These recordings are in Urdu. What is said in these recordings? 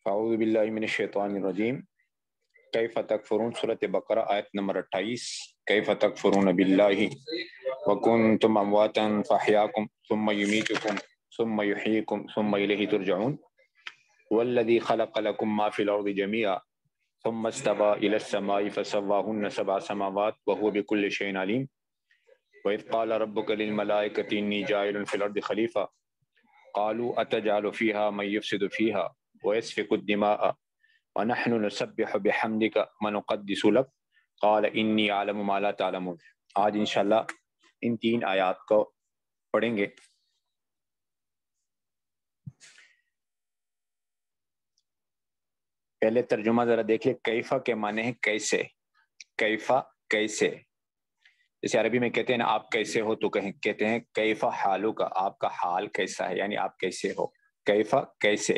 اعوذ باللہ من الشیطان الرجیم کیف تکفرون سورۃ بقرہ آیت نمبر 28 کیف تکفرون باللہ وکنتم امواتا فاحیاکم ثم یمیتکم ثم یحییکم ثم الیہ ترجعون والذی خلق لکم ما فی الارض جميعا ثم استوى الى السماء فسواهن سبع سماوات وهو بكل شيء علیم وإذ قال ربك للملائكة إني جاعل في الأرض خليفة قالوا أتجعل فيها من يفسد فيها ويسفك الدماء ونحن نسبح بحمدك ونقدس لك قال إني أعلم ما لا تعلمون۔ آج انشاءاللہ ان 3 آیات کو پڑھیں گے۔ پہلے ترجمہ ذرا دیکھ لیں۔ کیفہ کے معنی ہے کیسے، کیفہ کیسے، جیسے عربی میں کہتے ہیں نا آپ کیسے ہو تو کہتے ہیں کیفہ حالو کا، آپ کا حال کیسا ہے، یعنی آپ کیسے ہو۔ کیفہ کیسے،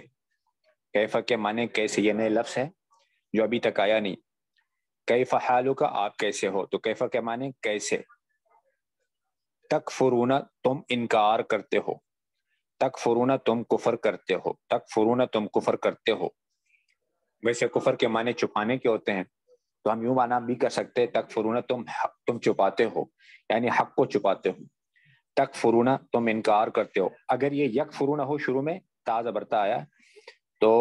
کیفہ کے معنی کیسے، یہ نئے لفظ ہے جو ابھی تک آیا نہیں۔ کیفہ حالو کا، آپ کیسے ہو، تو کیفہ کے معنی کیسے۔ تکفرون، تم انکار کرتے ہو، تکفرون تم کفر کرتے ہو، تکفرون تم کفر کرتے ہو۔ ویسے کفر کے معنی چھپانے کے ہوتے ہیں، تو ہم یوں معنی بھی کر سکتے ہیں تکفرون تم چھپاتے ہو، یعنی حق کو چھپاتے ہو۔ تکفرون تم انکار کرتے ہو۔ اگر یہ یکفرون ہو، شروع میں تازہ برتا آیا تو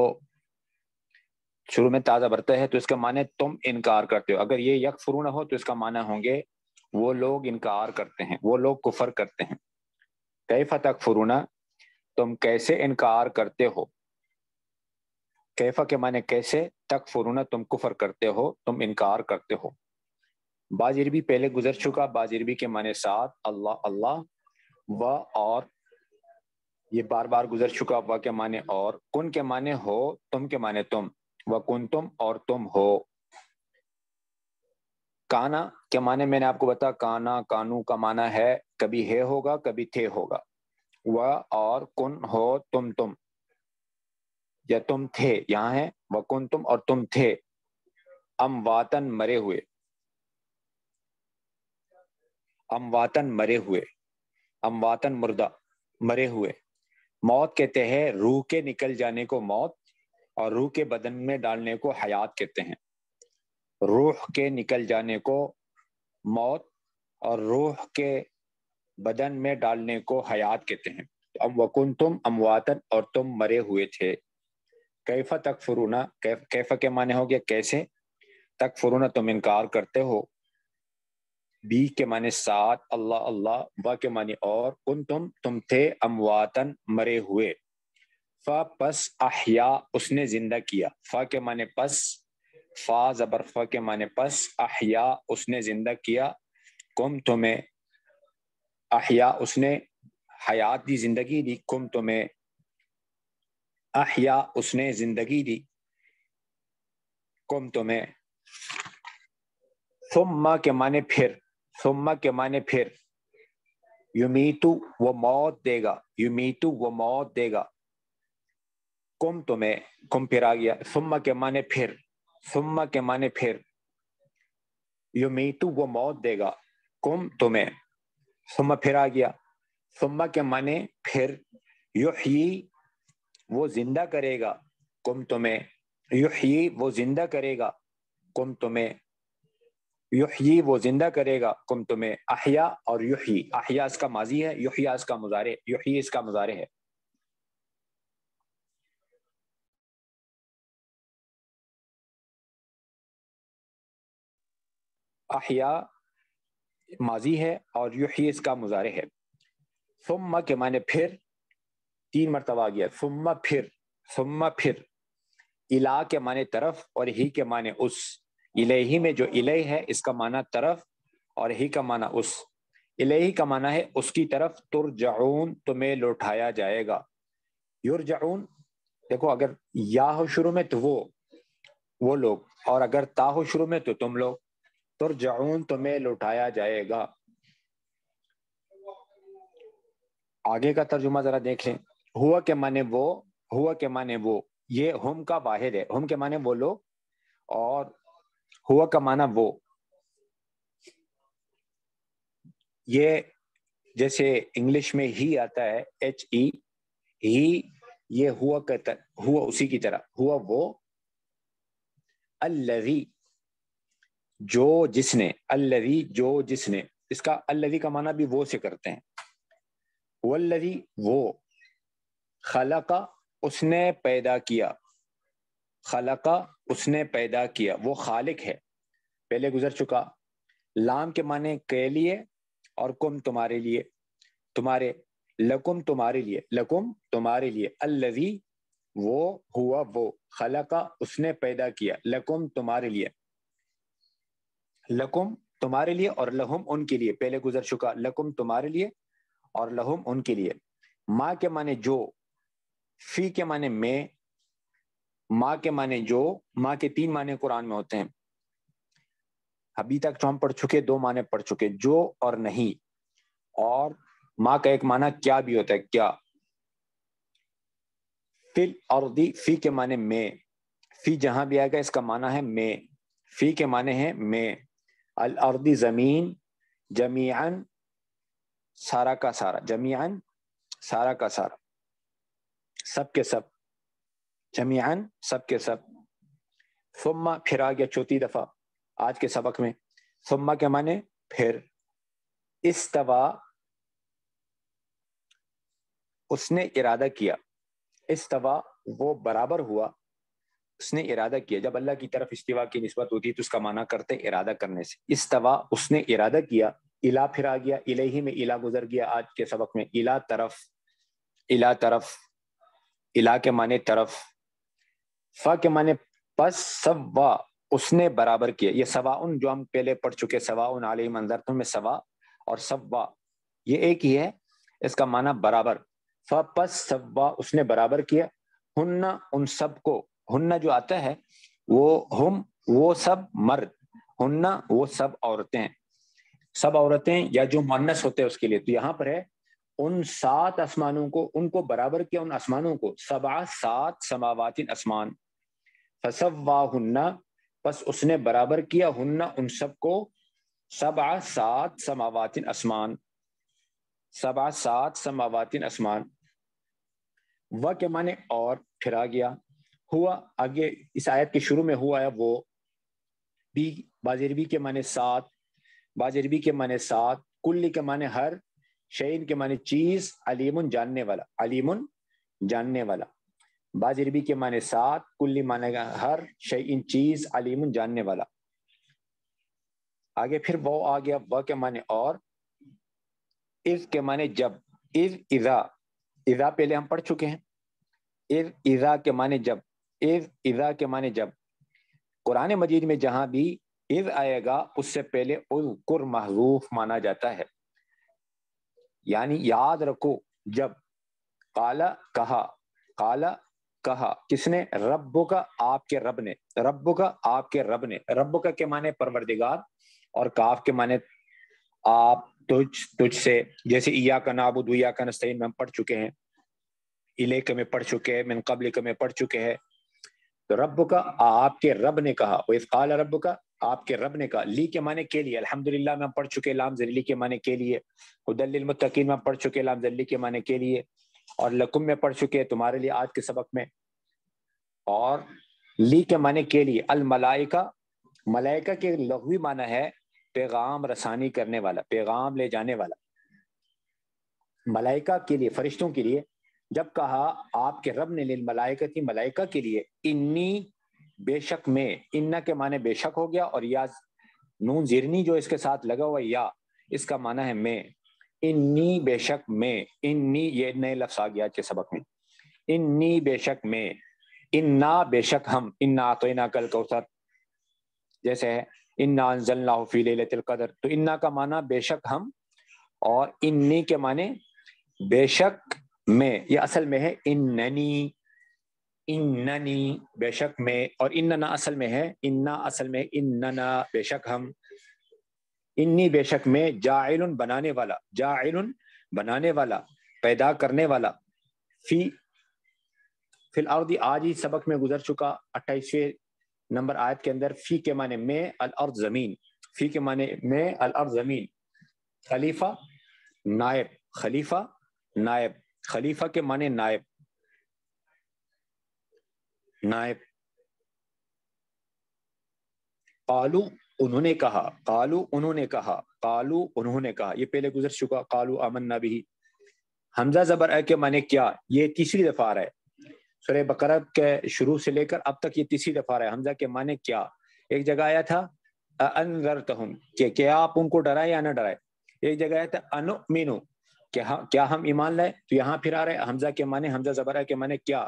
شروع میں تازہ برتا ہے تو اس کا معنی تم انکار کرتے ہو۔ اگر یہ یکفرون ہو تو اس کا معنی ہوں گے وہ لوگ انکار کرتے ہیں، وہ لوگ کفر کرتے ہیں۔ کیف تکفرون تم کیسے انکار کرتے ہو، کیفہ کے معنی کیسے، تکفرون تم کفر کرتے ہو، تم انکار کرتے ہو۔ بعض عربی پہلے گزر چکا، بعض عربی کے معنی ساتھ، اللہ اللہ، و اور، یہ بار بار گزر چکا۔ و کے معنی اور، کن کے معنی ہو، تم کے معنی تم، و کن تم اور تم ہو۔ کانا کے معنی میں نے آپ کو بتا، کانا کانو کا معنی ہے کبھی ہے ہوگا کبھی تھے ہوگا۔ و اور کن ہو تم یا تم تھے، یہاں ہے و کن تم اور تم تھے، امواتن مرے ہوئے، امواتن مرے ہوئے، امواتن مردہ، مرے ہوئے۔ موت کہتے ہیں روح کے نکل جانے کو موت، اور روح کے بدن میں ڈالنے کو حیات کہتے ہیں۔ روح کے نکل جانے کو موت اور روح کے بدن میں ڈالنے کو حیات کہتے ہیں۔ ام وکنتم امواتن اور تم مرے ہوئے تھے۔ کیفہ تکفرون، کیفہ کے معنی ہو گیا کیسے، تکفرون تم انکار کرتے ہو، بی کے معنی ساتھ، اللہ اللہ، و کے معنی اور، کنتم تم تھے، امواتن مرے ہوئے۔ فا پس احیا اس نے زندہ کیا، فا کے معنی پس، فا زبر فا کے معنی پس، احیا اس نے زندہ کیا، کم تمہیں، احیا اس نے حیات دی، زندگی دی، کم تمہیں، احیا اس نے زندگی دی، کم تمہیں۔ ثم کے معنی پھر، ثم کے معنی پھر، یمیتو وہ موت دے گا، یمیتو وہ موت دے گا، کم تمہیں، کم پھر آ گیا، ثم کے معنی پھر، ثم کے معنی پھر، یمیتو وہ موت دے گا، کم تمہیں، ثم پھر آ گیا، ثم کے معنی پھر، یحیی وہ زندہ کرے گا، کم تمہیں، یحیی وہ زندہ کرے گا، کم تمہیں، یحیی وہ زندہ کرے گا، کم تمہیں۔ احیا اور یحیی، احیا اس کا ماضی ہے، یحیی اس کا مضارع، یحیی اس کا مضارع ہے۔ احیا ماضی ہے اور یحیی اس کا مضارع ہے۔ ثم کے معنی پھر، 3 مرتبہ آ گیا، ثم پھر، ثم پھر، الہ کے معنی طرف اور ہی کے معنی اس، الہی میں جو الہ ہے اس کا معنی طرف اور ہی کا معنی اس، الہی کا معنی ہے اس کی طرف، ترجعون تمہیں لوٹایا جائے گا۔ یرجعون دیکھو، اگر یا ہو شروع میں تو وہ لوگ، اور اگر تا ہو شروع میں تو تم لوگ، ترجعون تمہیں لوٹایا جائے گا۔ آگے کا ترجمہ ذرا دیکھ لیں۔ ہوا کے معنی وہ، ہوا کے معنی وہ، یہ ہم کا واحد ہے، ہم کے معنی وہ لوگ، اور ہوا کا معنی وہ، یہ جیسے انگلش میں ہی آتا ہے، ایچ ای، ہی یہ ہوا کہتا ہوا اسی کی طرح، ہوا وہ، الذی جو جس نے، الذی جو جس نے، اس کا الذی کا معنی بھی وہ سے کرتے ہیں، والذی وہ، خلق اس نے پیدا کیا، خلق اس نے پیدا کیا، وہ خالق ہے، پہلے گزر چکا، لام کے معنی کے لیے اور کم تمہارے لیے، تمہارے، لکم تمہارے لیے، لکم تمہارے لیے، الذی وہ، ہوا وہ، خلق اس نے پیدا کیا، لکم تمہارے لیے، لکم تمہارے لیے اور لہم ان کے لیے، پہلے گزر چکا، لکم تمہارے لیے اور لہم ان کے لیے، ما کے معنی جو، فی کے معنی میں، ما کے معنی جو، ما کے 3 معنی قرآن میں ہوتے ہیں، ابھی تک جو ہم پڑھ چکے 2 معنی پڑھ چکے، جو اور نہیں، اور ما کا ایک معنی کیا بھی ہوتا ہے، کیا، فی الارض، فی کے معنی میں، فی جہاں بھی آئے گا اس کا معنی ہے میں، فی کے معنی ہے میں، الارض زمین، جمیعاً سارا کا سارا، جمیعاً سارا کا سارا، سب کے سب، جمیعاً سب کے سب، ثم پھر آ گیا 4تھی دفعہ آج کے سبق میں، ثم کے معنی پھر، استوا اس نے ارادہ کیا، استوا وہ برابر ہوا، اس نے ارادہ کیا، جب اللہ کی طرف استوا کی نسبت ہوتی ہے تو اس کا معنی کرتے ارادہ کرنے سے، استوا اس نے ارادہ کیا، الا پھر آ گیا، الیہ میں الا گزر گیا آج کے سبق میں، الا طرف، الا طرف، الا کے معنی طرف، فا کے معنی پس، سوا اس نے برابر کیا، یہ سواء جو ہم پہلے پڑھ چکے، سواء علیہم انذرتم میں سوا اور سوا یہ ایک ہی ہے، اس کا معنی برابر، فا پس سوا اس نے برابر کیا، ہن ان سب کو، ہن جو آتا ہے وہ ہم وہ سب مرد، ہن وہ سب عورتیں، سب عورتیں یا جو مؤنث ہوتے ہیں اس کے لیے، تو یہاں پر ہے ان 7 آسمانوں کو، ان کو برابر کیا، ان آسمانوں کو، 7 سماوات آسمان، فسواہن پس اس نے برابر کیا، ہن ان سب کو، 7 سماوات آسمان، 7 سماوات آسمان، و کے معنی اور پھر آ گیا، ہوا آگے اس آیت کے شروع میں ہوا ہے وہ، بی بازربی کے معنی 7، بازربی کے معنی 7، کلی کے معنی ہر، شعین کے معنی چیز، علیم جاننے والا، علیم جاننے والا، بازربی کے معنی 7، کلی معنی ہر، شعین چیز، علیم جاننے والا، آگے پھر وہ آ گیا، وہ کے معنی اور، اذ کے معنی جب، اذ اذا، اذا پہلے ہم پڑھ چکے ہیں، اذ اذا کے معنی جب، اذ اذا کے معنی جب، قرآن مجید میں جہاں بھی اذ آئے گا اس سے پہلے اذکر محذوف مانا جاتا ہے، یعنی یاد رکھو جب، قال کہا، قال کہا کس نے، رب کا آپ کے رب نے، رب کا آپ کے رب نے، رب کا کے معنی پروردگار اور کاف کے معنی آپ، تجھ سے، جیسے ایاک نعبد و ایاک نستعین میں ہم پڑھ چکے ہیں، الیک میں پڑھ چکے ہیں، من قبلک میں پڑھ چکے ہیں، تو رب کا آپ کے رب نے کہا، وَإِذْ قَالَ رب کا آپ کے رب نے کہا، لی کے معنی کے لیے، الحمدللہ میں ہم پڑھ چکے لام ذلی کے معنی کے لیے، ھدی للمتقین میں ہم پڑھ چکے لام ذلی کے معنی کے لیے، اور لکم میں پڑھ چکے تمہارے لیے آج کے سبق میں، اور لی کے معنی کے لیے، الملائکہ، ملائکہ کے لغوی معنی ہے پیغام رسانی کرنے والا، پیغام لے جانے والا، ملائکہ کے لیے، فرشتوں کے لیے، جب کہا آپ کے رب نے للملائکہ ملائکہ کے لیے، انی بے شک میں، انا کے معنی بے شک ہو گیا، اور یا نون زیرنی جو اس کے ساتھ لگا ہوا یا اس کا معنی ہے میں، انی بے شک میں، انی یہ نئے لفظ آ گیا کے سبق میں، انی بے شک میں، انا بے شک ہم، انا اعطیناک الکوثر جیسے ہے، انا انزلناہ فی لیلۃ القدر، تو انا کا معنی بے شک ہم، اور انی کے معنی بے شک میں، یہ اصل میں ہے اننی، اننی بے شک میں، اور اننا اصل میں ہے، انا اصل میں اننا بے شک ہم، انی بے شک میں، جاعل بنانے والا، جاعل بنانے والا، پیدا کرنے والا، فی الارض آج ہی سبق میں گزر چکا 28ویں نمبر آیت کے اندر، فی کے معنی میں، الارض زمین، فی کے معنی میں، الارض زمین، خلیفہ نائب، خلیفہ نائب، خلیفہ کے معنی نائب، نائب. قالو انہوں نے کہا, قالو انہوں نے کہا, قالو انہوں نے کہا, یہ پہلے گزر چکا. قالو آمنا بھی, حمزہ زبر اے کے معنی کیا, یہ تیسری دفعہ آ رہا ہے سورہ بقرہ کے شروع سے لے کر اب تک, یہ تیسری دفعہ آ رہا ہے. حمزہ کے معنی کیا, ایک جگہ آیا تھا انذرتہم کہ کیا آپ ان کو ڈرائے یا نہ ڈرائے, ایک جگہ آیا تھا انؤمنو کہ کیا ہم ایمان لائے, تو یہاں پھر آ رہے حمزہ کے معنی, حمزہ زبر اے کے معنی کیا,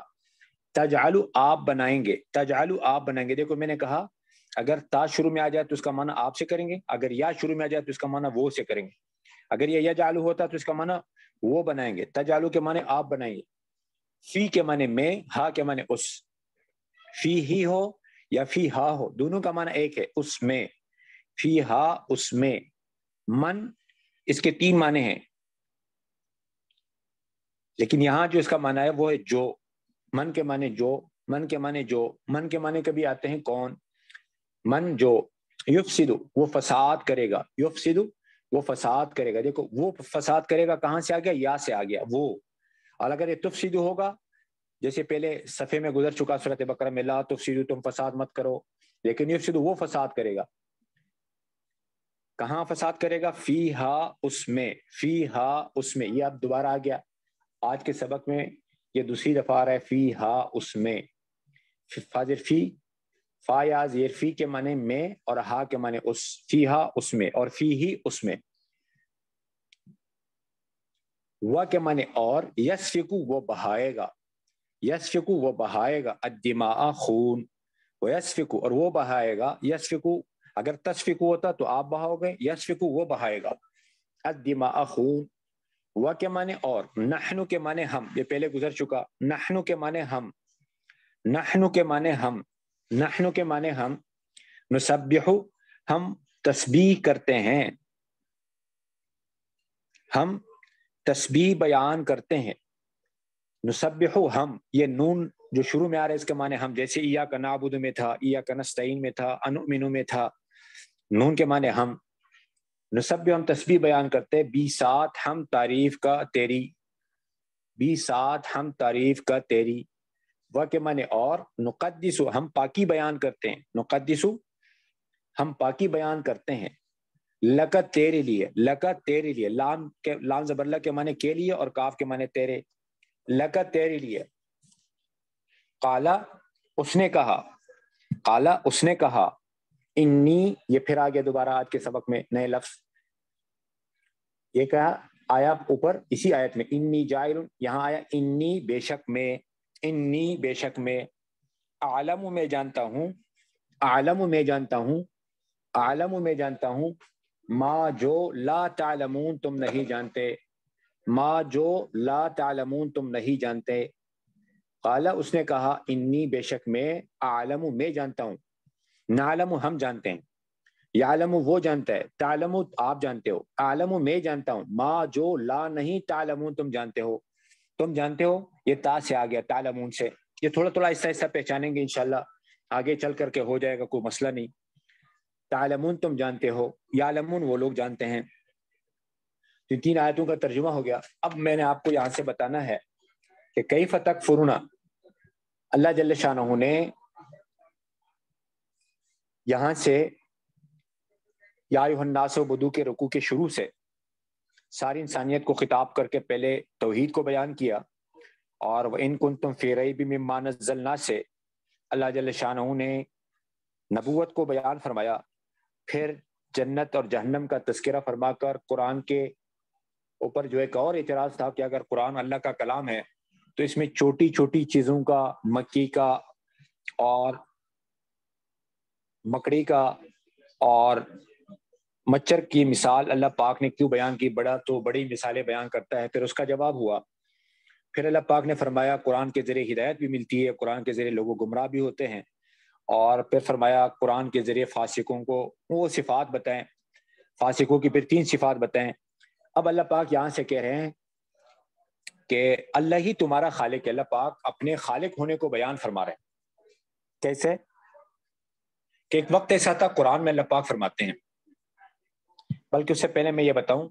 تجعلو آپ بنائیں گے, تجعلو آپ بنائیں گے. دیکھو میں نے کہا اگر تا شروع میں آ جائے تو اس کا معنی آپ سے کریں گے, اگر یا شروع میں آ جائے تو اس کا معنی وہ سے کریں گے. اگر یہ یجعلو ہوتا تو اس کا معنی وہ بنائیں گے. تجعلو کے معنی آپ بنائیں گے, فی کے معنی میں, ہا کے معنی اس, فی ہی ہو یا فی ہا ہو دونوں کا معنی ایک ہے, اس میں, فی ہا اس میں. من اس کے تین معنی ہیں, لیکن یہاں جو اس کا معنی ہے وہ ہے جو. من کے معنی جو, من کے معنی جو, من کے معنی کبھی آتے ہیں کون, من جو. یفسدو وہ فساد کرے گا, یفسدو وہ فساد کرے گا. دیکھو وہ فساد کرے گا کہاں سے آ گیا, یا سے آ گیا وہ. اور اگر یہ تفسدو ہوگا جیسے پہلے صفحے میں گزر چکا سورۃ بقرہ میں, لا تفسدو تم فساد مت کرو, لیکن یفسدو وہ فساد کرے گا. کہاں فساد کرے گا, فی ہا اس میں, فی ہا اس میں. یہ اب دوبارہ آ گیا آج کے سبق میں, یہ دوسری دفعہ آ رہا ہے فی ہا اس میں. فاضر فی, فا یا زیر فی کے معنی میں اور ہا کے معنی اس, فی ہا اس میں اور فی ہی اس میں. و کے معنی اور, یسفکو وہ بہائے گا, یسفکو وہ بہائے گا, الدماء خون, و یسفکو اور وہ بہائے گا, یسفکو اگر تسفکو ہوتا تو آپ بہاؤ گے, یسفکو وہ بہائے گا, الدماء خون. و کے معنی اور, نحنو کے معنی ہم, یہ پہلے گزر چکا. نحنو کے معنی ہم, نحنو کے معنی ہم, نحنو کے معنی ہم. نسبحو ہم تسبیح کرتے ہیں, ہم تسبیح بیان کرتے ہیں. نسبحو ہم, یہ نون جو شروع میں آ رہا ہے اس کے معنی ہم, جیسے ایاک نعبد میں تھا, ایاک نستعین میں تھا, انؤمن میں تھا. نون کے معنی ہم. نسبح ہم تسبیح بیان کرتے, بی ساتھ ہم تعریف کا تیری, بی ساتھ ہم تعریف کا تیری. وہ کے معنی اور, نقدسو ہم پاکی بیان کرتے ہیں, نقدسو ہم پاکی بیان کرتے ہیں. لکا تیرے لیے, لکا تیرے لیے, لام کے, لام زبر ل کے معنی کے لیے اور کاف کے معنی تیرے, لکا تیرے لیے. قالا اس نے کہا, قالا اس نے کہا, انی یہ پھر آگے دوبارہ آج کے سبق میں نئے لفظ, یہ کہا آیا اوپر اسی آیت میں, انی جائل, یہاں آیا انی بے شک میں, انی بے شک میں, عالم میں جانتا ہوں, عالم میں جانتا ہوں, عالم میں جانتا ہوں, ما جو لا تعلمون تم نہیں جانتے, ما جو لا تعلمون تم نہیں جانتے. قالا اس نے کہا, انی بے شک میں, عالم میں جانتا ہوں, نعلم ہم جانتے ہیں, یعلم وہ جانتا ہے, تعلم آپ جانتے ہو, عالم میں جانتا ہوں, ما جو لا نہیں تعلمون تم جانتے ہو, تم جانتے ہو. یہ تا سے آ گیا تعلمون سے, یہ تھوڑا تھوڑا ایسا ایسا پہچانیں گے انشاءاللہ, آگے چل کر کے ہو جائے گا, کوئی مسئلہ نہیں. تعلمون تم جانتے ہو, یعلمون وہ لوگ جانتے ہیں. تو تین آیتوں کا ترجمہ ہو گیا. اب میں نے آپ کو یہاں سے بتانا ہے کہ کیف تکفرون, اللہ جل شانہ نے یہاں سے یا ایھا الناس بدو کے رکوع کے شروع سے ساری انسانیت کو خطاب کر کے پہلے توحید کو بیان کیا, اور وَإِن كُنتُمْ فِي رَيْبٍ مِّمَّا نَزَّلْنَا سے اللہ جل شانہ نے نبوت کو بیان فرمایا. پھر جنت اور جہنم کا تذکرہ فرما کر قرآن کے اوپر جو ایک اور اعتراض تھا کہ اگر قرآن اللہ کا کلام ہے تو اس میں چھوٹی چھوٹی چیزوں کا, مکی کا اور مکڑی کا اور مچھر کی مثال اللہ پاک نے کیوں بیان کی, بڑا تو بڑی مثالیں بیان کرتا ہے. پھر اس کا جواب ہوا, پھر اللہ پاک نے فرمایا قرآن کے ذریعے ہدایت بھی ملتی ہے, قرآن کے ذریعے لوگوں گمراہ بھی ہوتے ہیں, اور پھر فرمایا قرآن کے ذریعے فاسقوں کو وہ صفات بتائیں, فاسقوں کی پھر 3 صفات بتائیں. اب اللہ پاک یہاں سے کہہ رہے ہیں کہ اللہ ہی تمہارا خالق ہے, اللہ پاک اپنے خالق ہونے کو بیان فرما رہے ہیں. کیسے کہ ایک وقت ایسا تھا, قرآن میں اللہ پاک فرماتے ہیں, بلکہ اس سے پہلے میں یہ بتاؤں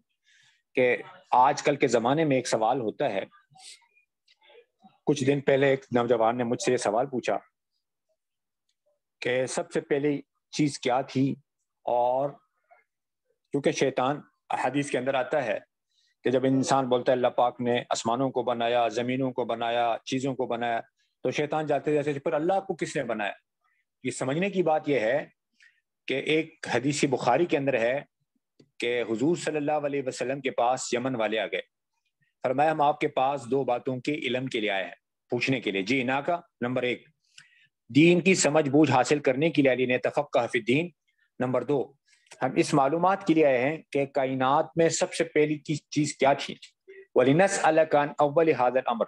کہ آج کل کے زمانے میں ایک سوال ہوتا ہے. کچھ دن پہلے ایک نوجوان نے مجھ سے یہ سوال پوچھا کہ سب سے پہلی چیز کیا تھی، اور کیونکہ شیطان حدیث کے اندر آتا ہے کہ جب انسان بولتا ہے اللہ پاک نے آسمانوں کو بنایا، زمینوں کو بنایا، چیزوں کو بنایا، تو شیطان جاتے جاتے پھر اللہ کو کس نے بنایا؟ یہ سمجھنے کی بات یہ ہے کہ ایک حدیث بخاری کے اندر ہے کہ حضور صلی اللہ علیہ وسلم کے پاس یمن والے آ گئے، فرمایا ہم آپ کے پاس دو باتوں کے علم کے لیے آئے ہیں، پوچھنے کے لیے، جی نا کا نمبر 1 دین کی سمجھ بوجھ حاصل کرنے کے لیے، علی نے تفقہ فی الدین، نمبر 2 ہم اس معلومات کے لیے آئے ہیں کہ کائنات میں سب سے پہلی چیز کیا تھی، وَلِنَسْأَلَكَ عَنْ أَوَّلِ هَذَا الْأَمْرِ،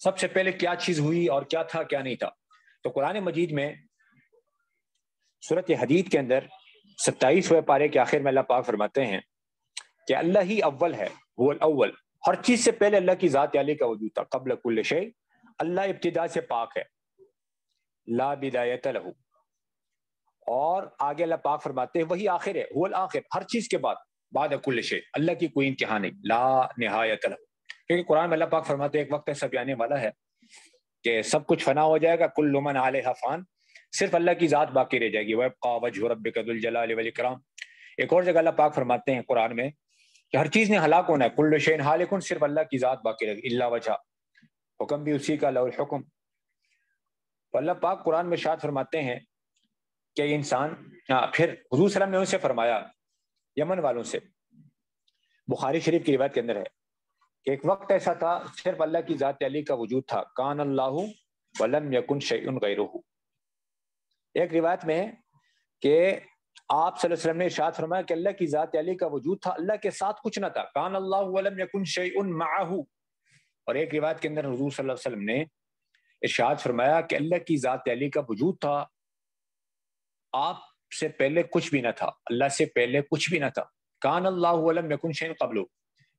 سب سے پہلے کیا چیز ہوئی اور کیا تھا کیا نہیں تھا۔ تو قرآن مجید میں سورۃ حدید کے اندر 27ویں پارے کے آخر میں اللہ پاک فرماتے ہیں کہ اللہ ہی اول ہے، وہ الاول، ہر چیز سے پہلے اللہ کی ذات علی کا وجود تھا، قبل کل شیء، اللہ ابتدا سے پاک ہے، لا بدایت لہ، اور آگے اللہ پاک فرماتے ہیں وہی آخر ہے، وہ الآخر، ہر چیز کے بعد کل شیء، اللہ کی کوئی انتہا نہیں، لا نہایت لہ، کیونکہ قرآن میں اللہ پاک فرماتے ہیں ایک وقت ایسا بھی آنے والا ہے کہ سب کچھ فنا ہو جائے گا، کل من علیہا فان، صرف اللہ کی ذات باقی رہ جائے گی، وَيَبْقَىٰ وَجْهُ رَبِّكَ ذُو الْجَلَالِ وَالْإِكْرَامِ۔ ایک اور جگہ اللہ پاک فرماتے ہیں قرآن میں کہ ہر چیز نے ہلاک ہونا ہے، کل شیء ہالک، صرف اللہ کی ذات باقی رہے گی، الا وجہ، حکم بھی اسی کا، لہ الحکم۔ تو اللہ پاک قرآن میں ارشاد فرماتے ہیں کہ انسان، پھر حضور صلی اللہ علیہ وسلم نے ان سے فرمایا، یمن والوں سے، بخاری شریف کی روایت کے اندر ہے کہ ایک وقت ایسا تھا صرف اللہ کی ذات علی کا وجود تھا، کان اللہ ولم یکن شیء غیرہ۔ ایک روایت میں ہے کہ آپ صلی اللہ علیہ وسلم نے ارشاد فرمایا کہ اللہ کی ذات علی کا وجود تھا، اللہ کے ساتھ کچھ نہ تھا، کان اللہ ولم یکن شیء معہ۔ اور ایک روایت کے اندر حضور صلی اللہ علیہ وسلم نے ارشاد فرمایا کہ اللہ کی ذات علی کا وجود تھا، آپ سے پہلے کچھ بھی نہ تھا، اللہ سے پہلے کچھ بھی نہ تھا، کان اللہ ولم یکن شیء قبلہ،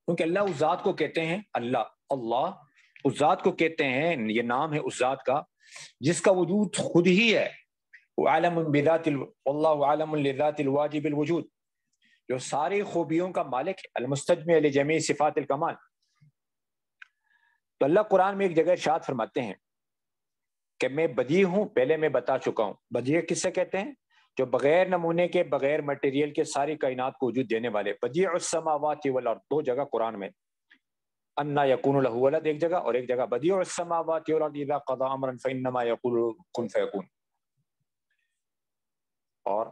کیونکہ اللہ اس ذات کو کہتے ہیں، اللہ اس ذات کو کہتے ہیں، یہ نام ہے اس ذات کا جس کا وجود خود ہی ہے، عالم بذات واللہ عالم لذات الواجب الوجود، جو ساری خوبیوں کا مالک ہے، المستجمع لجمیع صفات الکمال۔ تو اللہ قرآن میں ایک جگہ ارشاد فرماتے ہیں کہ میں بدیع ہوں، پہلے میں بتا چکا ہوں، بدیع کس سے کہتے ہیں؟ جو بغیر نمونے کے، بغیر مٹیریل کے ساری کائنات کو وجود دینے والے، بدیع السماوات والارض، دو جگہ قرآن میں، انا یکون لہ ولد ایک جگہ، اور ایک جگہ بدیع السماوات والارض اذا قضى امرا فانما یقول کن فیکون۔ اور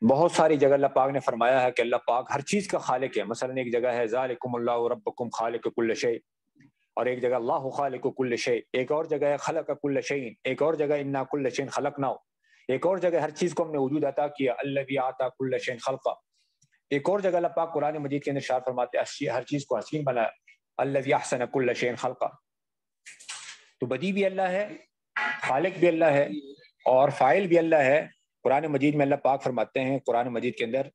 بہت ساری جگہ اللہ پاک نے فرمایا ہے کہ اللہ پاک ہر چیز کا خالق ہے، مثلا ایک جگہ ہے ذالکم اللہ ربکم خالق کل شیء، اور ایک جگہ اللہ خالق کل شیء، ایک اور جگہ ہے خلق کل شیء، ایک اور جگہ انا کل شیء خلقناه، ایک اور جگہ ہر چیز کو ہم نے وجود عطا کیا، الذی اعطى کل شیء خلقا، ایک اور جگہ اللہ پاک قرآن مجید کے اندر ارشاد فرماتے ہیں ہر چیز کو حسین بنایا، الذی احسن کل شیء خلقا۔ تو بدیع بھی اللہ ہے، خالق بھی اللہ ہے، اور فاعل بھی اللہ ہے۔ قرآن مجید میں اللہ پاک فرماتے ہیں قرآن مجید کے اندر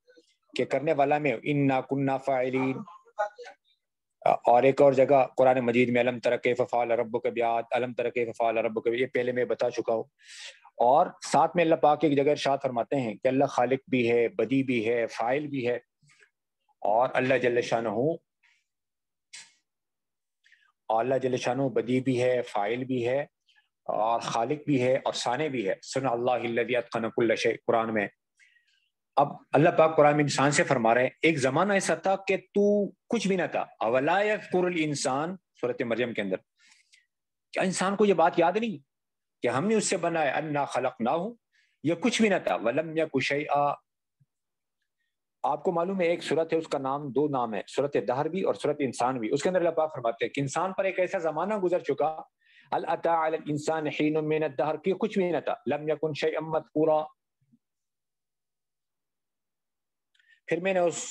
کہ کرنے والا میں انا کننا فاعلین، اور ایک اور جگہ قرآن مجید میں الم تر کیف فعل ربک بعاد، الم تر کیف فعل ربک، یہ پہلے میں بتا چکا ہوں۔ اور ساتھ میں اللہ پاک ایک جگہ ارشاد فرماتے ہیں کہ اللہ خالق بھی ہے، بدیع بھی ہے، فاعل بھی ہے، اور اللہ جل شانہ بدیع بھی ہے، فاعل بھی ہے، اور خالق بھی ہے، اور ثانی بھی ہے، سن اللہ الذی اتقن کل شیء قرآن میں۔ اب اللہ پاک قرآن میں انسان سے فرما رہے ہیں ایک زمانہ ایسا تھا کہ تو کچھ بھی نہ تھا، اولا یذکر الانسان، سورۃ مریم کے اندر، کیا انسان کو یہ بات یاد نہیں کہ ہم نے اس سے بنایا، انا خلقناہ، یہ کچھ بھی نہ تھا، ولم یک شیئا۔ آپ کو معلوم ہے ایک سورت ہے، اس کا نام، دو نام ہے، سورۃ دہر بھی اور سورۃ انسان بھی، اس کے اندر اللہ پاک فرماتے ہیں کہ انسان پر ایک ایسا زمانہ گزر چکا، هل اتى على الانسان حين من الدهر، کہ کچھ بھی نہ تھا، لم يكن شيئا مذكورا۔ پھر میں نے اس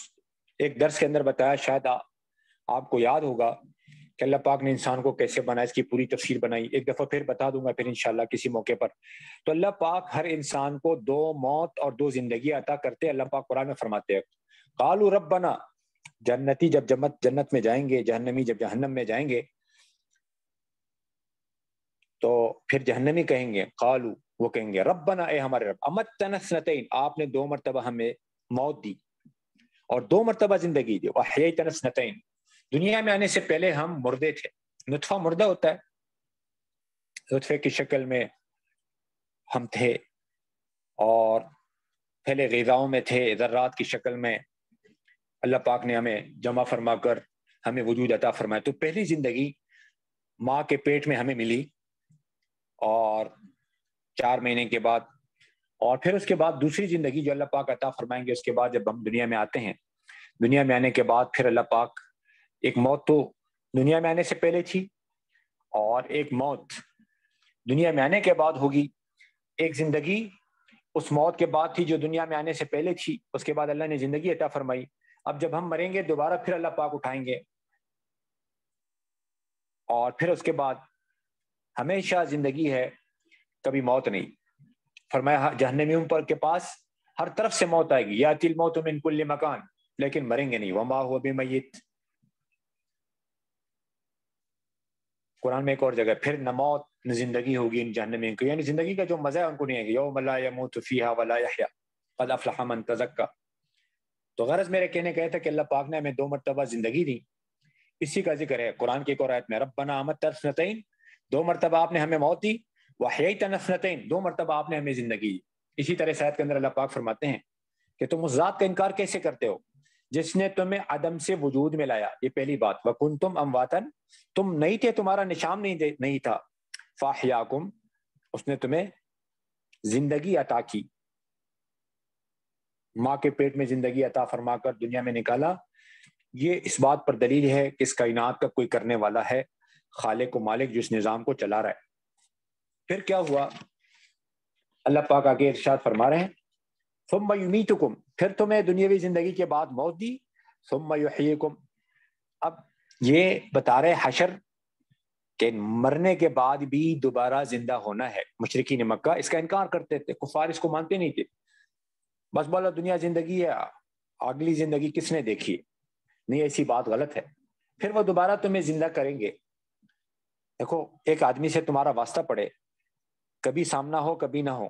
ایک درس کے اندر بتایا، شاید آپ کو یاد ہوگا کہ اللہ پاک نے انسان کو کیسے بنایا، اس کی پوری تفصیل بنائی، ایک دفعہ پھر بتا دوں گا پھر انشاءاللہ کسی موقع پر۔ تو اللہ پاک ہر انسان کو دو موت اور دو زندگی عطا کرتے، اللہ پاک قرآن میں فرماتے ہیں قالوا ربنا، جنتی جب جنت میں جائیں گے، جہنمی جب جہنم میں جائیں گے، تو پھر جہنمی کہیں گے، قالو، وہ کہیں گے ربنا، اے ہمارے رب، امتنا اثنتین، آپ نے دو مرتبہ ہمیں موت دی اور دو مرتبہ زندگی دی، واحییتنا اثنتین، دنیا میں آنے سے پہلے ہم مردے تھے، نطفہ مردہ ہوتا ہے، نطفے کی شکل میں ہم تھے، اور پہلے غذاؤں میں تھے، ذرات کی شکل میں اللہ پاک نے ہمیں جمع فرما کر ہمیں وجود عطا فرمایا. تو پہلی زندگی ماں کے پیٹ میں ہمیں ملی، اور 4 مہینے کے بعد، اور پھر اس کے بعد دوسری زندگی جو اللہ پاک عطا فرمائیں گے اس کے بعد جب ہم دنیا میں آتے ہیں. دنیا میں آنے کے بعد پھر اللہ پاک ایک موت تو دنیا میں آنے سے پہلے تھی، اور ایک موت دنیا میں آنے کے بعد ہوگی. ایک زندگی اس موت کے بعد تھی جو دنیا میں آنے سے پہلے تھی، اس کے بعد اللہ نے زندگی عطا فرمائی. اب جب ہم مریں گے دوبارہ پھر اللہ پاک اٹھائیں گے، اور پھر اس کے بعد ہمیشہ زندگی ہے، کبھی موت نہیں. فرمایا جہنمیوں پر کے پاس ہر طرف سے موت آئے گی، یاتی الموت من کل مکان، لیکن مریں گے نہیں. وما هو بمیت. قرآن میں ایک اور جگہ پھر نہ موت نہ زندگی ہوگی ان جہنمیوں کو، یعنی زندگی کا جو مزہ ہے ان کو نہیں آئے گا. یوم لا يموت فیہا ولا یحیا قد افلح من تزکا. تو غرض میرے کہنے کا یہ تھا کہ اللہ پاک نے ہمیں 2 مرتبہ زندگی دی. اسی کا ذکر ہے قرآن کی ایک اور آیت میں، ربنا امتنا اثنتین، 2 مرتبہ آپ نے ہمیں موت دی، وحییتنا اثنتین، 2 مرتبہ آپ نے ہمیں زندگی دی. اسی طرح آیت کے اندر اللہ پاک فرماتے ہیں کہ تم اس ذات کا انکار کیسے کرتے ہو جس نے تمہیں عدم سے وجود میں لایا. یہ پہلی بات. وکنتم امواتن، تم نہیں تھے، تمہارا نشان نہیں تھا. فاحیاکم، اس نے تمہیں زندگی عطا کی، ماں کے پیٹ میں زندگی عطا فرما کر دنیا میں نکالا. یہ اس بات پر دلیل ہے کہ اس کائنات کا کوئی کرنے والا ہے، خالق و مالک جو اس نظام کو چلا رہا ہے. پھر کیا ہوا؟ اللہ پاک آگے ارشاد فرما رہے ہیں ثم یمیتکم، پھر تمہیں دنیاوی زندگی کے بعد موت دی. ثم یحییکم، اب یہ بتا رہے حشر کہ مرنے کے بعد بھی دوبارہ زندہ ہونا ہے. مشرکین مکہ اس کا انکار کرتے تھے، کفار اس کو مانتے نہیں تھے. بس بولا دنیا زندگی ہے، اگلی زندگی کس نے دیکھی؟ نہیں، ایسی بات غلط ہے. پھر وہ دوبارہ تمہیں زندہ کریں گے. دیکھو ایک آدمی سے تمہارا واسطہ پڑے، کبھی سامنا ہو کبھی نہ ہو،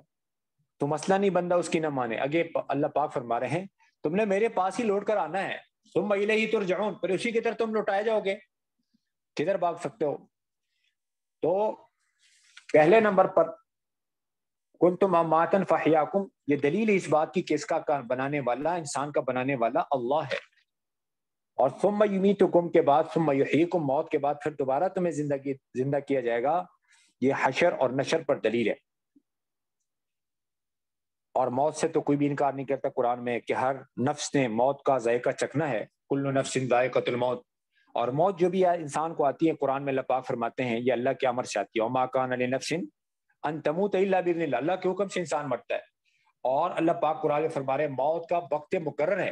تو مسئلہ نہیں بندہ اس کی نہ مانے. آگے اللہ پاک فرما رہے ہیں تم نے میرے پاس ہی لوٹ کر آنا ہے. ثم الیہ ترجعون، پھر اسی کی طرف تم لوٹائے جاؤ گے. کدھر بھاگ سکتے ہو؟ تو پہلے نمبر پر کنتم امواتا فاحیاکم، یہ دلیل ہے اس بات کی کہ اس کا بنانے والا، انسان کا بنانے والا اللہ ہے. اور ثم یمیتکم کے بعد ثم یحییکم، موت کے بعد پھر دوبارہ تمہیں زندہ کیا جائے گا. یہ حشر اور نشر پر دلیل ہے. اور موت سے تو کوئی بھی انکار نہیں کرتا قرآن میں کہ ہر نفس نے موت کا ذائقہ چکھنا ہے. کل نفس ذائقۃ الموت. اور موت جو بھی انسان کو آتی ہے قرآن میں اللہ پاک فرماتے ہیں یہ اللہ کے امر سے آتی ہے. وما کان لنفس ان تموت الا باذن اللہ، اللہ کے حکم سے انسان مرتا ہے. اور اللہ پاک قرآن میں فرما رہے ہیں موت کا وقت مقرر ہے.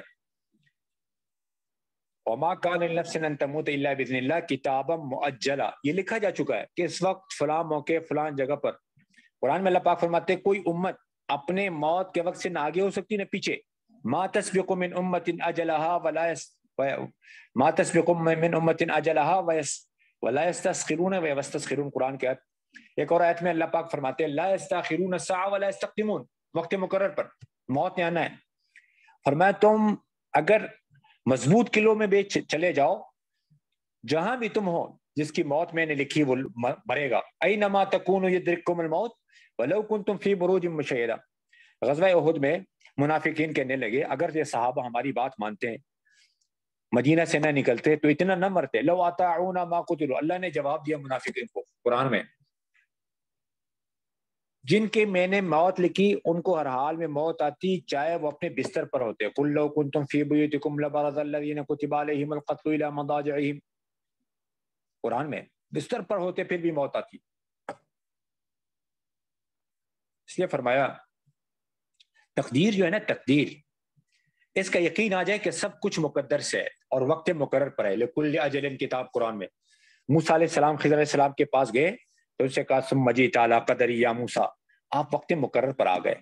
وما کان لنفس ان تموت الا باذن اللہ کتابا مؤجلا، یہ لکھا جا چکا ہے کہ اس وقت فلاں موقع فلاں جگہ پر. قرآن میں اللہ پاک فرماتے ہیں کوئی امت اپنے موت کے وقت سے نہ آگے ہو سکتی نہ پیچھے. ما تسبق من امت اجلها ما تسبق من امت اجلها ولا يستسخرون ويستسخرون. قرآن کے آیت ایک اور آیت میں اللہ پاک فرماتے ہیں لا يستاخرون الساعة ولا يستقدمون، وقت مقرر پر موت نے آنا ہے. فرمایا تم اگر مضبوط قلعوں میں بھی چلے جاؤ، جہاں بھی تم ہو، جس کی موت میں نے لکھی وہ مرے گا. اینما تکونوا یدرککم الموت ولو کنتم فی بروج مشیدہ. غزوہ احد میں منافقین کہنے لگے اگر یہ صحابہ ہماری بات مانتے ہیں، مدینہ سے نہ نکلتے تو اتنا نہ مرتے. لو اطاعونا ما قتلوا، اللہ نے جواب دیا منافقین کو قرآن میں. جن کے میں نے موت لکھی ان کو ہر حال میں موت آتی چاہے وہ اپنے بستر پر ہوتے. قل لو کنتم فی بیوتکم لبرز الذین کتب علیہم القتل الی مضاجعہم. قرآن میں بستر پر ہوتے پھر بھی موت آتی. اس لیے فرمایا تقدیر جو ہے نا، تقدیر اس کا یقین آ جائے کہ سب کچھ مقدر سے ہے اور وقت مقرر پر ہے. لکل اجل کتاب. قرآن میں موسیٰ علیہ السلام خضر علیہ السلام کے پاس گئے تو ان سے کہا ثم جئت علی قدری یا موسیٰ، آپ وقت مقرر پر آ گئے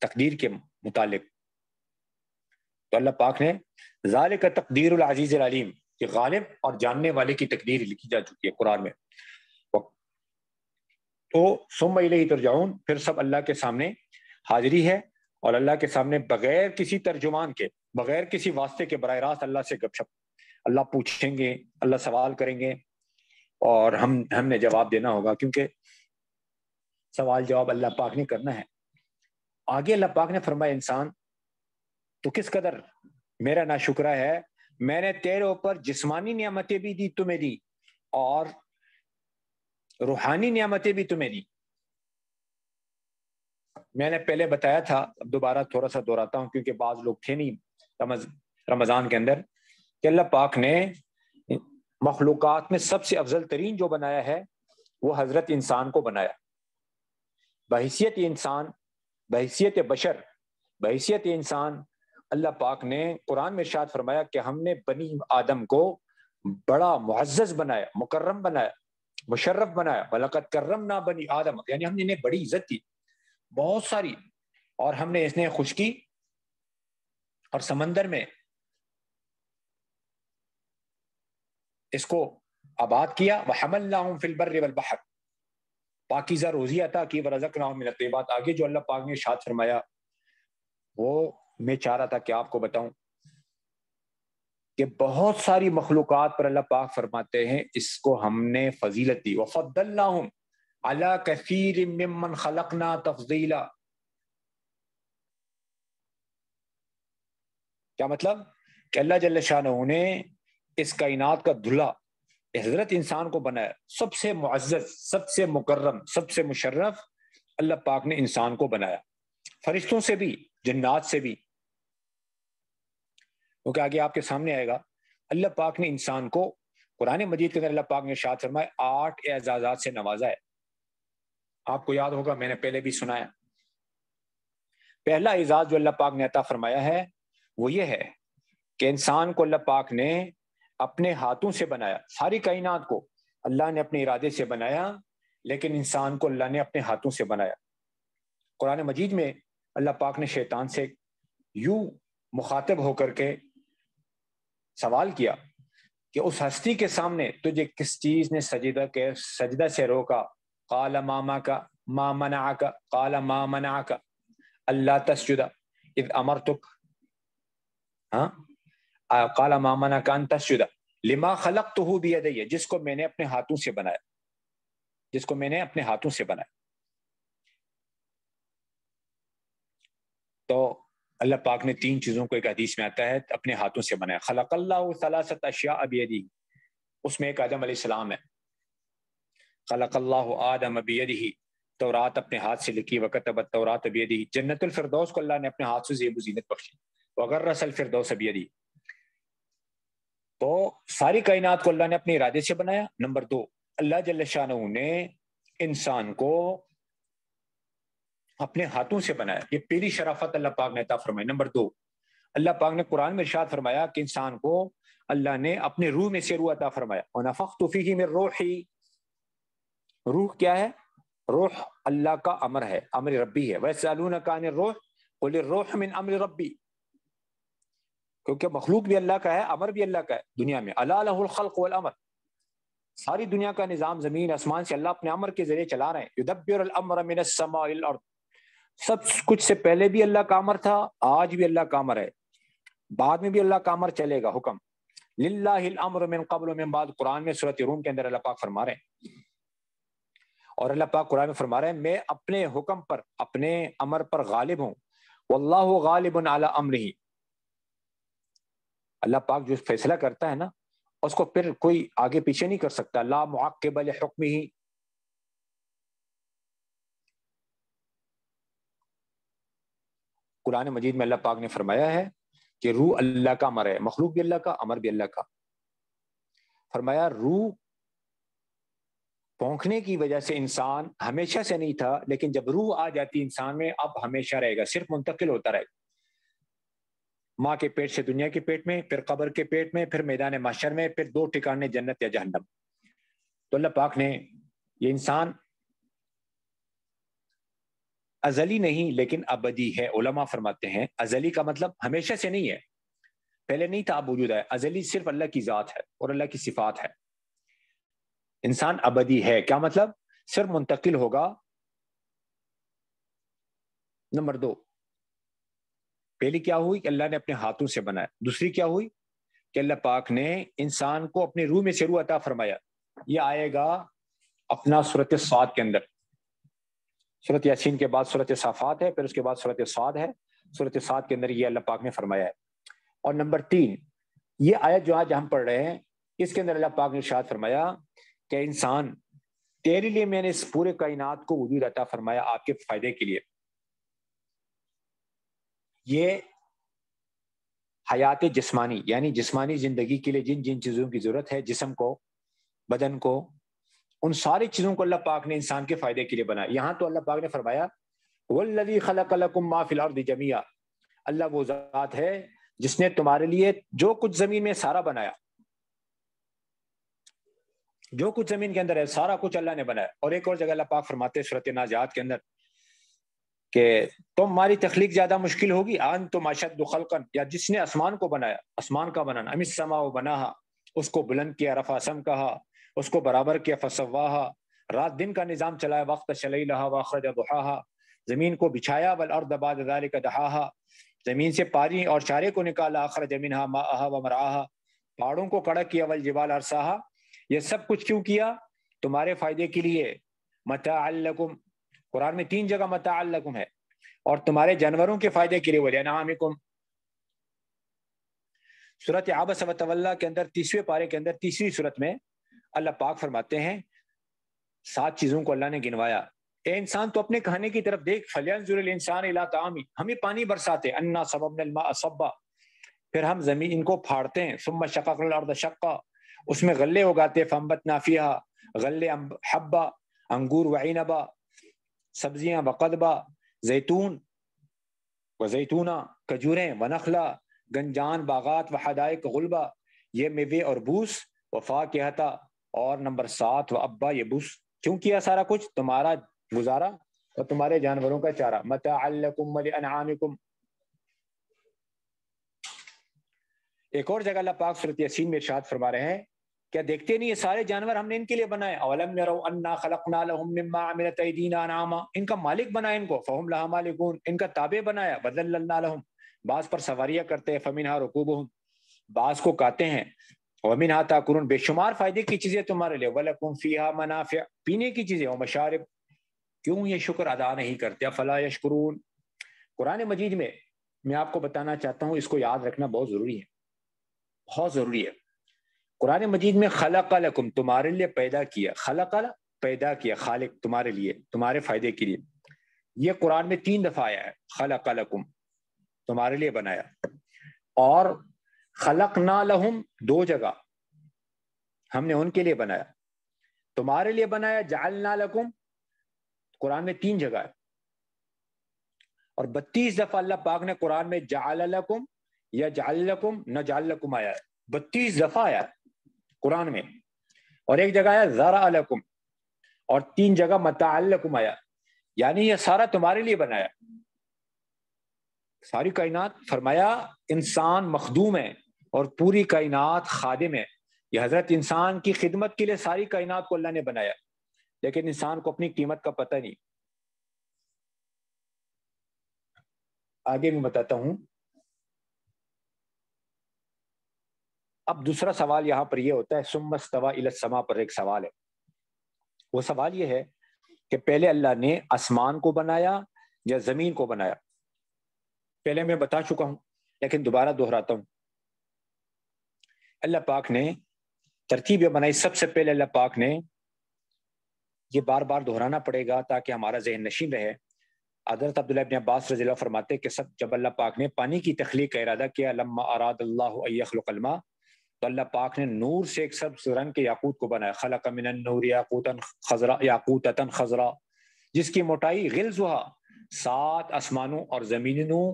تقدیر کے متعلق. تو اللہ پاک نے ذالک تقدیر العزیز العلیم، کہ غالب اور جاننے والے کی تقدیر لکھی جا چکی ہے قرآن میں. تو ثم الیہ ترجعون، پھر سب اللہ کے سامنے حاضری ہے، اور اللہ کے سامنے بغیر کسی ترجمان کے، بغیر کسی واسطے کے براہ راست اللہ سے گپ شپ. اللہ پوچھیں گے، اللہ سوال کریں گے، اور ہم نے جواب دینا ہوگا، کیونکہ سوال جواب اللہ پاک نے کرنا ہے. آگے اللہ پاک نے فرمایا انسان تو کس قدر میرا ناشکرہ ہے، میں نے تیرے اوپر جسمانی نعمتیں بھی دی تمہیں دی اور روحانی نعمتیں بھی تمہیں دی. میں نے پہلے بتایا تھا، اب دوبارہ تھوڑا سا دہراتا ہوں کیونکہ بعض لوگ تھے نہیں رمضان کے اندر، کہ اللہ پاک نے مخلوقات میں سب سے افضل ترین جو بنایا ہے وہ حضرت انسان کو بنایا. بحیثیت انسان، بحیثیت بشر، بحیثیت انسان اللہ پاک نے قرآن میں ارشاد فرمایا کہ ہم نے بنی آدم کو بڑا معزز بنایا، مکرم بنایا، مشرف بنایا. وَلَقَدْ كَرَّمْنَا بَنِي آدم، یعنی ہم نے انہیں بڑی عزت دی بہت ساری، اور ہم نے اس نے خشکی اور سمندر میں اس کو آباد کیا. وَحَمَلْنَاهُمْ فِي الْبَرِّ وَالْبَحْرِ، پاکیزہ روزی عطا کی. وَرَزَقْنَاهُمْ مِنَ الطَّيِّبَاتِ. آگے جو اللہ پاک نے ارشاد فرمایا وہ میں چاہ رہا تھا کہ آپ کو بتاؤں کہ بہت ساری مخلوقات پر اللہ پاک فرماتے ہیں اس کو ہم نے فضیلت دی. وَفَضَّلْنَاهُمْ عَلَى كَثِيرٍ مِّمَّنْ خَلَقْنَا تَفْضِيلًا. کیا مطلب؟ کہ اللہ جل شانہ نے اس کائنات کا دھلا حضرت انسان کو بنایا. سب سے معزز، سب سے مکرم، سب سے مشرف اللہ پاک نے انسان کو بنایا، فرشتوں سے بھی، جنات سے بھی. کیونکہ آگے آپ کے سامنے آئے گا اللہ پاک نے انسان کو قرآن مجید کے اندر اللہ پاک نے ارشاد فرمایا 8 اعزازات سے نوازا ہے. آپ کو یاد ہوگا، میں نے پہلے بھی سنایا. پہلا اعزاز جو اللہ پاک نے عطا فرمایا ہے وہ یہ ہے کہ انسان کو اللہ پاک نے اپنے ہاتھوں سے بنایا. ساری کائنات کو اللہ نے اپنے ارادے سے بنایا، لیکن انسان کو اللہ نے اپنے ہاتھوں سے بنایا. قرآن مجید میں اللہ پاک نے شیطان سے یوں مخاطب ہو کر کے سوال کیا کہ اس ہستی کے سامنے تجھے کس چیز نے سجدہ سے روکا؟ قال ما منعک قال ما منعک اللہ تسجد اذ امرتک، قال ما منعک ان تسجد لما خلقته بیدی، جس کو میں نے اپنے ہاتھوں سے بنایا، جس کو میں نے اپنے ہاتھوں سے بنایا. تو اللہ پاک نے 3 چیزوں کو ایک حدیث میں آتا ہے اپنے ہاتھوں سے بنایا. خلق اللہ 3 اشیاء بیدہ، اس میں ایک آدم علیہ السلام ہے. خلق اللہ آدم بیدہ، تورات اپنے ہاتھ سے لکھی. وکتب التوراۃ بیدہ، جنت الفردوس کو اللہ نے اپنے ہاتھ سے زیب و زینت بخشی. وغرس الفردوس بیدہ. تو ساری کائنات کو اللہ نے اپنے ارادے سے بنایا. نمبر 2، اللہ جل شانہ نے انسان کو اپنے ہاتھوں سے بنایا. یہ پہلی شرافت اللہ پاک نے عطا فرمائی. نمبر 2، اللہ پاک نے قرآن میں ارشاد فرمایا کہ انسان کو اللہ نے اپنے روح میں سے روح عطا فرمایا. وَنَفَخْتُ فِيهِ مِن رُوحِي. روح کیا ہے؟ روح اللہ کا امر ہے، امر ربی ہے. وَيَسْأَلُونَكَ عَنِ الرُّوحِ قُلِ الرُّوحُ مِنْ أَمْرِ رَبِّي. کیونکہ مخلوق بھی اللہ کا ہے، امر بھی اللہ کا ہے دنیا میں. أَلَا لَهُ الْخَلْقُ وَالْأَمْرُ. ساری دنیا کا نظام زمین آسمان سے اللہ اپنے امر کے ذریعے چلا رہے ہیں. يُدَبِّرُ الْأَمْرَ مِنَ السَّمَاءِ إِلَى الْأَرْضِ. سب کچھ سے پہلے بھی اللہ کا امر تھا، آج بھی اللہ کا امر ہے، بعد میں بھی اللہ کا امر چلے گا. حکم للہ الامر من قبل من بعد، قرآن میں سورۃ روم کے اندر اللہ پاک فرما رہے ہیں. اور اللہ پاک قرآن میں فرما رہے ہیں میں اپنے حکم پر، اپنے امر پر غالب ہوں. واللہ غالب علی امرہ. اللہ پاک جو فیصلہ کرتا ہے نا اس کو پھر کوئی آگے پیچھے نہیں کر سکتا. لا معقب لحکمہ. قرآن مجید میں اللہ پاک نے فرمایا ہے کہ روح اللہ کا امر ہے، مخلوق بھی اللہ کا، امر بھی اللہ کا. فرمایا روح پونکھنے کی وجہ سے انسان ہمیشہ سے نہیں تھا، لیکن جب روح آ جاتی انسان میں اب ہمیشہ رہے گا، صرف منتقل ہوتا رہے گا. ماں کے پیٹ سے دنیا کے پیٹ میں، پھر قبر کے پیٹ میں، پھر میدان محشر میں، پھر 2 ٹھکانے جنت یا جہنم. تو اللہ پاک نے یہ انسان ازلی نہیں لیکن ابدی ہے. علماء فرماتے ہیں ازلی کا مطلب ہمیشہ سے نہیں ہے، پہلے نہیں تھا اب موجود ہے. ازلی صرف اللہ کی ذات ہے اور اللہ کی صفات ہے. انسان ابدی ہے کیا مطلب؟ صرف منتقل ہوگا. نمبر 2، پہلی کیا ہوئی کہ اللہ نے اپنے ہاتھوں سے بنایا. دوسری کیا ہوئی کہ اللہ پاک نے انسان کو اپنے روح میں سے روح عطا فرمایا. یہ آئے گا اپنا سورۃ الصاد کے اندر. سورۃ یاسین کے بعد سورۃ صافات ہے، پھر اس کے بعد سورۃ صاد ہے. سورۃ صاد کے اندر یہ اللہ پاک نے فرمایا ہے. اور نمبر 3، یہ آیت جو آج ہم پڑھ رہے ہیں اس کے اندر اللہ پاک نے ارشاد فرمایا کہ انسان تیرے لیے میں نے اس پورے کائنات کو وجود عطا فرمایا آپ کے فائدے کے لیے. یہ حیات جسمانی یعنی جسمانی زندگی کے لیے جن جن چیزوں کی ضرورت ہے، جسم کو، بدن کو، ان ساری چیزوں کو اللہ پاک نے انسان کے فائدے کے لیے بنایا. یہاں تو اللہ پاک نے فرمایا والذی خلق لکم ما فی الارض جمیعا، اللہ وہ ذات ہے جس نے تمہارے لیے جو کچھ زمین میں سارا بنایا، جو کچھ زمین کے اندر ہے سارا کچھ اللہ نے بنایا. اور ایک اور جگہ اللہ پاک فرماتے ہیں سورۃ نازعات کے اندر کہ تمہاری تخلیق زیادہ مشکل ہوگی، انتم اشد خلقا، یا جس نے آسمان کو بنایا، آسمان کا بنانا، ام السماء بناہا، اس کو بلند کیا، رفع سمکہا، اس کو برابر کیا، فسواہا، رات دن کا نظام چلایا، وقت شلیلہا واخرج ضحاہا، زمین کو بچھایا، والارض بعد ذلک دحاہا، زمین سے پانی اور چارے کو نکالا، اخرج منہا ماءہا ومرعاہا، پہاڑوں کو کڑک کیا، والجبال ارساہا. یہ سب کچھ کیوں کیا؟ تمہارے فائدے کے لیے. متاعا لکم، قرآن میں 3 جگہ متاعا لکم ہے، اور تمہارے جانوروں کے فائدے کے لیے ولانعامکم. سورۃ عبس وتولی کے اندر 30ویں پارے کے اندر 3ری سورت میں اللہ پاک فرماتے ہیں 7 چیزوں کو اللہ نے گنوایا. اے انسان تو اپنے کھانے کی طرف دیکھ، فلینظر الانسان الی طعامہ، ہمیں پانی برساتے، انا صببنا الماء صبا، پھر ہم زمین کو پھاڑتے ہیں، ثم شققنا الارض شقا، اس میں غلے اگاتے، فانبتنا فیہا، غلے، حبا، انگور وعنبا، سبزیاں، وقدبا، زیتون وزیتونا، کجوریں، ونخلا، گنجان، باغات، وحدائق غلبا، یہ میوے اور بوس، وفاکہتا، اور نمبر 7 وابا، یہ بوس. کیوں کیا سارا کچھ؟ تمہارا گزارا اور تمہارے جانوروں کا چارہ. متاعا لکم ولانعامکم. ایک اور جگہ اللہ پاک سورۃ یاسین میں ارشاد فرما رہے ہیں کیا دیکھتے نہیں یہ سارے جانور ہم نے ان کے لیے بنائے؟ اولم یروا انا خلقنا لهم مما عملت ایدینا انعاما، ان کا مالک بنایا ان کو، فهم لها مالکون، ان کا تابع بنایا، وذللنا لهم، بعض پر سواریاں کرتے ہیں، فمنها رکوبهم، بعض کو کاتے ہیں، ومنها تاکلون، بے شمار فائدے کی چیزیں تمہارے لیے، ولکم فیها منافع، پینے کی چیزیں، ومشارب، کیوں یہ شکر ادا نہیں کرتے؟ افلا یشکرون. قرآن مجید میں آپ کو بتانا چاہتا ہوں، اس کو یاد رکھنا بہت ضروری ہے، بہت ضروری ہے. قرآن مجید میں خلق لکم، تمہارے لیے پیدا کیا، خلق، پیدا کیا، خالق، تمہارے لیے، تمہارے فائدے کے لیے. یہ قرآن میں 3 دفعہ آیا ہے، خلق لکم، تمہارے لیے بنایا. اور خلقنا لہم 2 جگہ، ہم نے ان کے لیے بنایا. تمہارے لیے بنایا جعلنا لکم، قرآن میں 3 جگہ ہے. اور 32 دفعہ اللہ پاک نے قرآن میں جعل لکم یا جعل لکم نجعل لکم آیا ہے، 32 دفعہ آیا ہے قرآن میں. اور ایک جگہ آیا ذرا لکم، اور 3 جگہ متاع لکم آیا. یعنی یہ سارا تمہارے لیے بنایا، ساری کائنات. فرمایا انسان مخدوم ہے اور پوری کائنات خادم ہے. یہ حضرت انسان کی خدمت کے لیے ساری کائنات کو اللہ نے بنایا، لیکن انسان کو اپنی قیمت کا پتہ نہیں. آگے میں بتاتا ہوں. اب دوسرا سوال یہاں پر یہ ہوتا ہے، ثم استوى الى السماء پر ایک سوال ہے. وہ سوال یہ ہے کہ پہلے اللہ نے آسمان کو بنایا یا زمین کو بنایا؟ پہلے میں بتا چکا ہوں لیکن دوبارہ دہراتا ہوں. اللہ پاک نے ترتیب یہ بنائی. سب سے پہلے اللہ پاک نے، یہ بار بار دہرانا پڑے گا تاکہ ہمارا ذہن نشین رہے. حضرت عبداللہ ابن عباس رضی اللہ فرماتے کہ جب اللہ پاک نے پانی کی تخلیق کا ارادہ کیا، لما اراد اللہ ان یخلق الماء، تو اللہ پاک نے نور سے ایک سبز رنگ کے یاقوت کو بنایا. خلق من النور یاقوتۃ خضرا، جس کی موٹائی غلظھا 7 آسمانوں اور زمینوں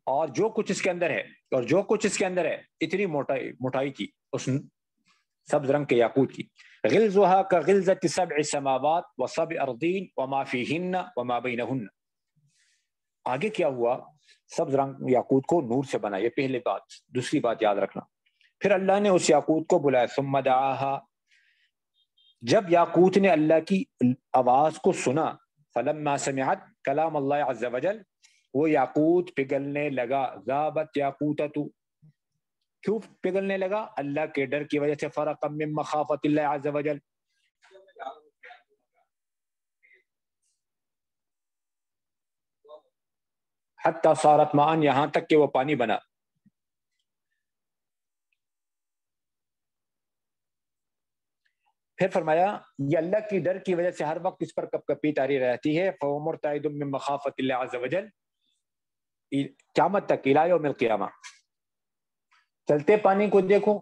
اور جو کچھ اس کے اندر ہے، اور جو کچھ اس کے اندر ہے اتنی موٹائی کی اس سبز رنگ کے یاقوت کی. غلظھا کغلظۃ 7 سماوات و7 ارضین وما فیہن وما بینہن. آگے کیا ہوا؟ سبز رنگ یاقوت کو نور سے بنا. یہ پہلی بات. دوسری بات یاد رکھنا، پھر اللہ نے اس یاقوت کو بلایا، ثم دعاہا، جب یاقوت نے اللہ کی آواز کو سنا، فلما سمعت کلام اللہ عز وجل، وہ یاقوت پگھلنے لگا. ذابت یاقوتۃ، کیوں پگھلنے لگا؟ اللہ کے ڈر کی وجہ سے. فرقا من مخافت اللہ عز وجل، حتی صارت ماءً، یہاں تک کہ وہ پانی بنا. پھر فرمایا یہ اللہ کی ڈر کی وجہ سے ہر وقت اس پر کپ کپی طاری رہتی ہے. فهو مرتعد من مخافة اللہ عز وجل قیامت تک، الی یوم القیامہ. چلتے پانی کو دیکھو.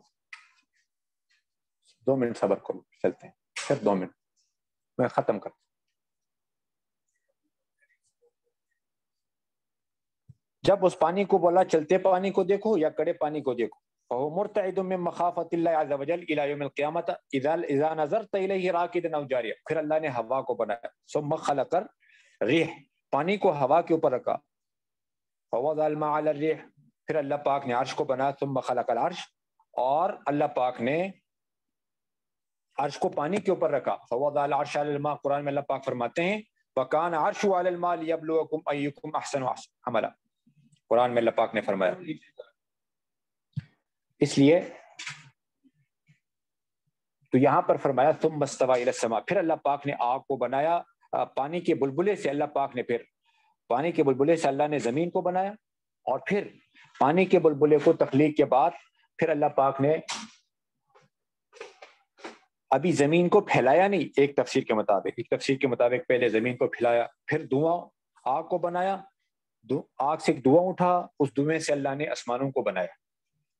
2 منٹ صبر کرو، چلتے ہیں صرف 2 منٹ میں ختم کرتا ہوں. جب اس پانی کو بولا چلتے پانی کو دیکھو یا کڑے پانی کو دیکھو. فهو مرتعد من مخافة اللہ عز وجل الى یوم القیامة اذا نظرت الیہ راکدا او جاریا. پھر اللہ نے ہوا کو بنایا. ثم خلق الريح، پانی کو ہوا کے اوپر رکھا. فوضع الماء على الريح، پھر اللہ پاک نے عرش کو بنایا. ثم خلق العرش، اور اللہ پاک نے عرش کو پانی کے اوپر رکھا. فوضع العرش على الماء، قرآن میں اللہ پاک فرماتے ہیں وَكَانَ عَرْشُهُ عَلَى الْمَاءِ لِيَبْلُوَكُمْ أَيُّكُمْ أَحْسَنُ عَمَلًا. قرآن میں اللہ پاک نے فرمایا. اس لیے تو یہاں پر فرمایا ثم استوى الى السماء، پھر اللہ پاک نے آگ کو بنایا. پانی کے بلبلے سے اللہ پاک نے، پھر پانی کے بلبلے سے اللہ نے زمین کو بنایا. اور پھر پانی کے بلبلے کو تخلیق کے بعد پھر اللہ پاک نے ابھی زمین کو پھیلایا نہیں. ایک تفسیر کے مطابق پہلے زمین کو پھیلایا، پھر دھواں آگ کو بنایا. آگ سے ایک دھواں اٹھا، اس دھویں سے اللہ نے آسمانوں کو بنایا.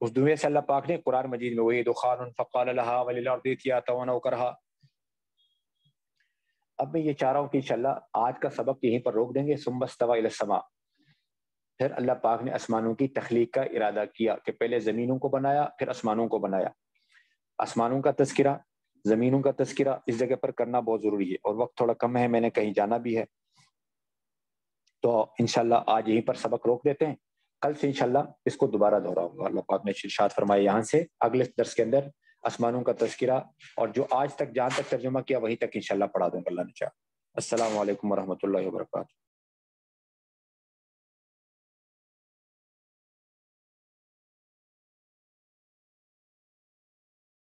اس دھویں سے اللہ پاک نے قرآن مجید میں وہی دخان فقال لها وللارض ائتيا طوعا او كرها. اب میں یہ چاہ رہا ہوں کہ انشاءاللہ آج کا سبق یہیں پر روک دیں گے. ثم استوى الى السماء، پھر اللہ پاک نے آسمانوں کی تخلیق کا ارادہ کیا کہ پہلے زمینوں کو بنایا پھر آسمانوں کو بنایا. آسمانوں کا تذکرہ، زمینوں کا تذکرہ اس جگہ پر کرنا بہت ضروری ہے. اور وقت تھوڑا کم ہے، میں نے کہیں جانا بھی ہے، تو انشاءاللہ آج یہیں پر سبق روک دیتے ہیں. کل سے انشاءاللہ اس کو دوبارہ دہراؤں گا. اللہ پاک نے ارشاد فرمایا یہاں سے اگلے درس کے اندر آسمانوں کا تذکرہ، اور جو آج تک جہاں تک ترجمہ کیا وہیں تک انشاءاللہ پڑھا دوں گا اللہ نے چاہا. السلام علیکم ورحمۃ اللہ وبرکاتہ.